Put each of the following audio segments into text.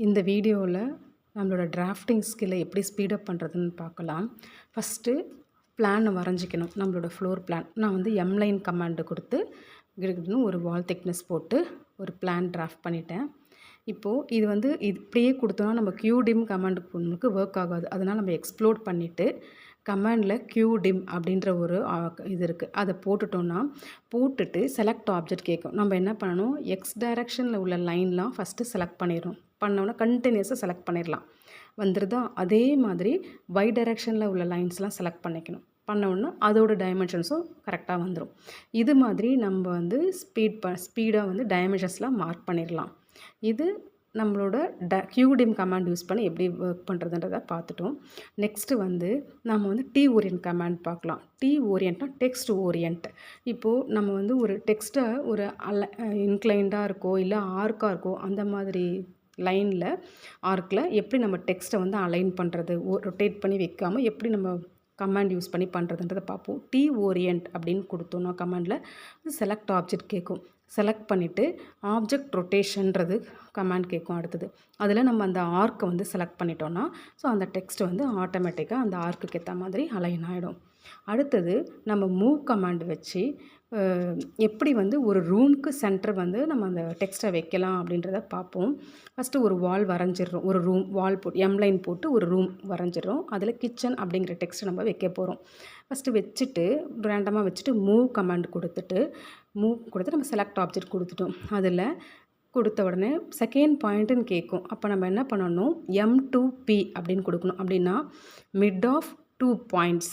இந்த வீடியோவில் நம்மளோட டிராஃப்டிங் ஸ்கில்லை எப்படி ஸ்பீடப் பண்ணுறதுன்னு பார்க்கலாம். ஃபஸ்ட்டு பிளானை வரைஞ்சிக்கணும். நம்மளோட ஃப்ளோர் பிளான் நான் வந்து எம்லைன் கமாண்டு கொடுத்து கிடுகிடுன்னு ஒரு வால் திக்னஸ் போட்டு ஒரு பிளான் டிராஃப்ட் பண்ணிட்டேன். இப்போது இது வந்து இப்படியே கொடுத்தோன்னா நம்ம QDIM கமாண்டுக்கு நமக்கு ஒர்க் ஆகாது. அதனால் நம்ம எக்ஸ்ப்ளோட் பண்ணிவிட்டு கமாண்டில் QDIM அப்படின்ற ஒரு இது இருக்குது. அதை போட்டுட்டு செலக்ட் ஆப்ஜெக்ட் கேட்கும். நம்ம என்ன பண்ணணும், எக்ஸ் டைரக்ஷனில் உள்ள லைன்லாம் ஃபஸ்ட்டு செலக்ட் பண்ணிடணும். பண்ணோன்னா கண்டினியூஸாக செலக்ட் பண்ணிடலாம். வந்துடுதா? அதே மாதிரி ஒய் டைரக்ஷனில் உள்ள லைன்ஸ்லாம் செலக்ட் பண்ணிக்கணும். பண்ணோன்னா அதோட டைமென்ஷன்ஸும் கரெக்டாக வந்துடும். இது மாதிரி நம்ம வந்து ஸ்பீடாக வந்து டைமென்ஷன்ஸ்லாம் மார்க் பண்ணிடலாம். இது நம்மளோட QDIM கமாண்ட் யூஸ் பண்ணி எப்படி ஒர்க் பண்ணுறதுன்றதை பார்த்துட்டோம். நெக்ஸ்ட்டு வந்து நம்ம வந்து T ஓரியன்ட் கமாண்ட் பார்க்கலாம். T ஓரியன்ட்னா டெக்ஸ்ட் ஓரியன்ட். இப்போது நம்ம வந்து ஒரு டெக்ஸ்ட்டை ஒரு இன்க்ளைண்டாக இருக்கோ இல்லை ஆர்க்காக இருக்கோ அந்த மாதிரி லைனில் ஆர்க்கில் எப்படி நம்ம டெக்ஸ்ட்டை வந்து அலைன் பண்ணுறது, ரொட்டேட் பண்ணி வைக்காமல் எப்படி நம்ம கமாண்ட் யூஸ் பண்ணி பண்ணுறதுன்றதை பார்ப்போம். T ஓரியன்ட் அப்படின்னு கொடுத்தோன்னா கமாண்டில் செலக்ட் ஆப்ஜெக்ட் கேட்கும். செலக்ட் பண்ணிவிட்டு ஆப்ஜெக்ட் ரொட்டேஷன்றது கமாண்ட் கேட்கும். அடுத்தது அதில் நம்ம அந்த ஆர்க்கை வந்து செலக்ட் பண்ணிட்டோன்னா ஸோ அந்த டெக்ஸ்ட் வந்து ஆட்டோமேட்டிக்காக அந்த ஆர்க்குக்கு ஏற்ற மாதிரி அலைன் ஆகிடும். அடுத்தது நம்ம மூவ் கமாண்ட் வச்சு எப்படி வந்து ஒரு ரூமுக்கு சென்டர் வந்து நம்ம அந்த டெக்ஸ்ட்டை வைக்கலாம் அப்படின்றத பார்ப்போம். ஃபஸ்ட்டு ஒரு வால் வரைஞ்சிடுறோம். ஒரு ரூம் வால் போட்டு எம்லைன் போட்டு ஒரு ரூம் வரைஞ்சிடுறோம். அதில் கிச்சன் அப்படிங்கிற டெக்ஸ்ட்டை நம்ம வைக்க போகிறோம். ஃபஸ்ட்டு வச்சுட்டு ரேண்டமாக வச்சுட்டு மூவ் கமாண்ட் கொடுத்துட்டு நம்ம செலக்ட் ஆப்ஜெக்ட் கொடுத்துட்டோம். அதில் கொடுத்த உடனே செகண்ட் பாயிண்ட்டுன்னு கேட்கும். அப்போ நம்ம என்ன பண்ணணும், M2P அப்படின்னு கொடுக்கணும். அப்படின்னா மிட் ஆஃப் 2 பாயிண்ட்ஸ்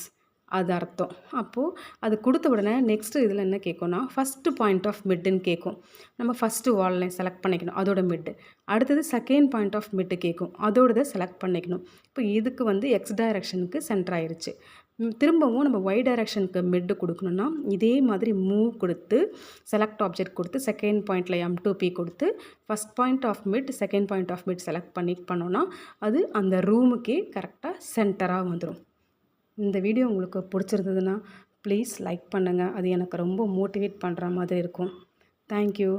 அது அர்த்தம். அப்போது அது கொடுத்த உடனே நெக்ஸ்ட்டு இதில் என்ன கேட்கும்னா ஃபஸ்ட்டு பாயிண்ட் ஆஃப் மிட்டுன்னு கேட்கும். நம்ம ஃபஸ்ட்டு வால்லைன் செலக்ட் பண்ணிக்கணும், அதோட மிட்டு. அடுத்தது செகண்ட் பாயிண்ட் ஆஃப் மிட்டு கேட்கும், அதோடதை செலக்ட் பண்ணிக்கணும். இப்போ இதுக்கு வந்து எக்ஸ் டைரக்ஷனுக்கு சென்டர் ஆயிடுச்சு. திரும்பவும் நம்ம ஒய் டைரக்ஷனுக்கு மிட்டு கொடுக்கணுன்னா இதே மாதிரி மூவ் கொடுத்து செலக்ட் ஆப்ஜெக்ட் கொடுத்து செகண்ட் பாயிண்டில் M2P கொடுத்து first point of mid second point of mid select பண்ணோன்னா அது அந்த ரூமுக்கே கரெக்டாக சென்டராக வந்துடும். இந்த வீடியோ உங்களுக்கு பிடிச்சிருந்ததுன்னா ப்ளீஸ் லைக் பண்ணுங்கள். அது எனக்கு ரொம்ப மோட்டிவேட் பண்ணுற மாதிரி இருக்கும். தேங்க்யூ.